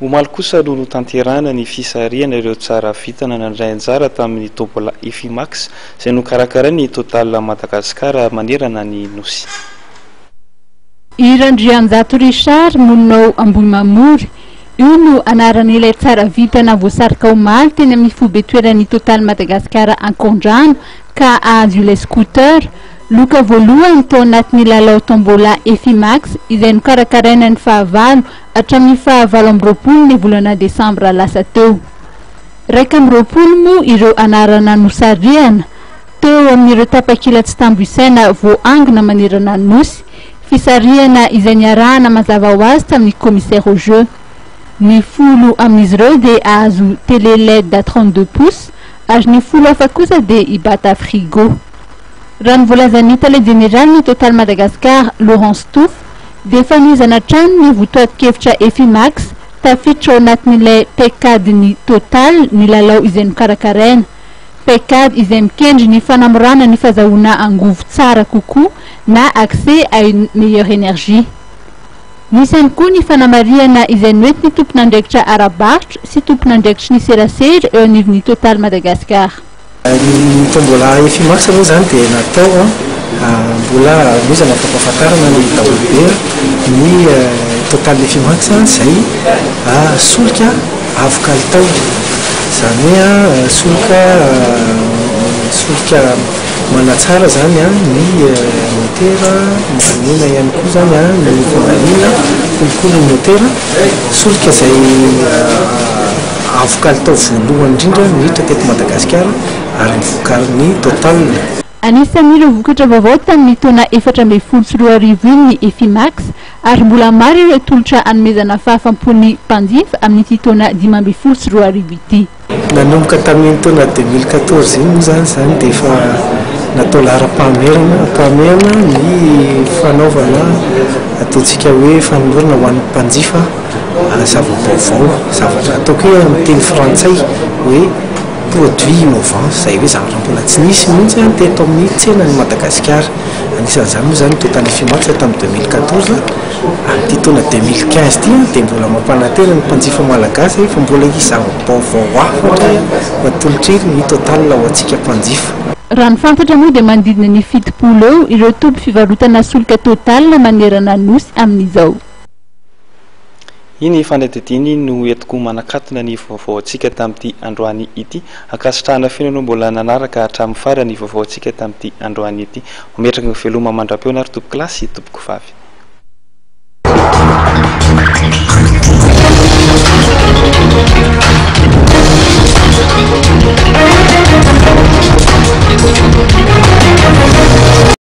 Omaly kosa no tanterana ny fisariana ireo tsara vitana nandray anjara tamin'ny Tobola Efimax izay nokarakarainy Total Madagasikara manerana ny nosy. Irandrianjato Richard monao Ambohimamory io no anaran'ilay tsara vitana voasarika omaly teny amin'ny fobetoeran'ny Total Madagasikara Ankondrano ka ahazo ilay scooter. Loka voalohany tao anatin'ny lalao Tombola Efimax izay nokarakaraina ny fahavalo hatramin'ny fahavalo amby roapolo ny volana Desambra lasa teo. Raika amby roapolo moa ireo anarana nosariana teo amin'ireo tapakila tsy tamboisaina voangina manerana ny nosy, fisariana izay niarahana mazava ho azy tamin'ny commissaire au jeu. Ny folo amin'izy ireo dia ahazo télé LED 32 pouces ary ny folo hafa kosa dia hibata frigo. Raha ny voalazan'ny tale général Total Madagascar Laurence Touf dia fanizana trano ny votoatin-kevitra Efimax tafiditra ao anatin'ilay pecade ny Total ny lalao izay nokarakaraina. Pecade izay mikendry ny fanamorana ny fahazahoana angovo tsara kokoa na accès à une meilleure énergie. Misy ihany koa ny fanamariana izay noenty ny tompon'andraikitra arabaritra sy tompon'andraikitra ny serasera eo anivon'ny Total Madagascar. Ny Tombola Efimax aloha zany dia natao mbola loza natao fahafantarana ny daholobe ny Total Efimax izay solika avo kalitao, izany hoe solika manatsara zany ny motera, manina ihany koa zany ny fandalina kolokolo ny motera, solika izay avo kalitao voalohany indrindra miditra teto Madagasikara ary nivokarin'ny Total. Anisan'ireo vokatra vaovao tamin'ny taona 2014 ny Efimax ary mbola maro ireo tolotra anomezana fahafampony mpanjifa amin'ny taona 2014 ity. Nanomboka tamin'ny taona 2014 iny moa zany dia efa natao lahara-pahamerana ny fanaovana ataontsika hoe fanolorana ho an'ny mpanjifa zava-baovao, zavatra ataoko hoe amin'ny teny frantsay hoe produit innovant, izay hoe zavatra mbola tsy nisy mihitsy teto amin'ny tsenan'ny Madagasikara. Anisan'izany moa zany Total Efimax tamin'ny 2014 amin'ity taona 2015 ity dia mbola mampanantena ny mpanjifa malagasy fa mbola hisy zava-baovao hafatra matolotr'iry ny Total ho antsika mpanjifa. Raha ny fantatra moa dia manodidina ny 70 eo ireo tompy fivarotana solika Total manerana nosy amin'izao. Iny fanadidiny no entiko manakatona ny vaovao antsika tamin'ity androany ity, akasitrahana fenao mbola nanaraka hatramin'ny farany vaovao antsika tamin'ity androany ity. Ometraka ny veloma mandram-peo ary tompoko lasy tompoko vavy.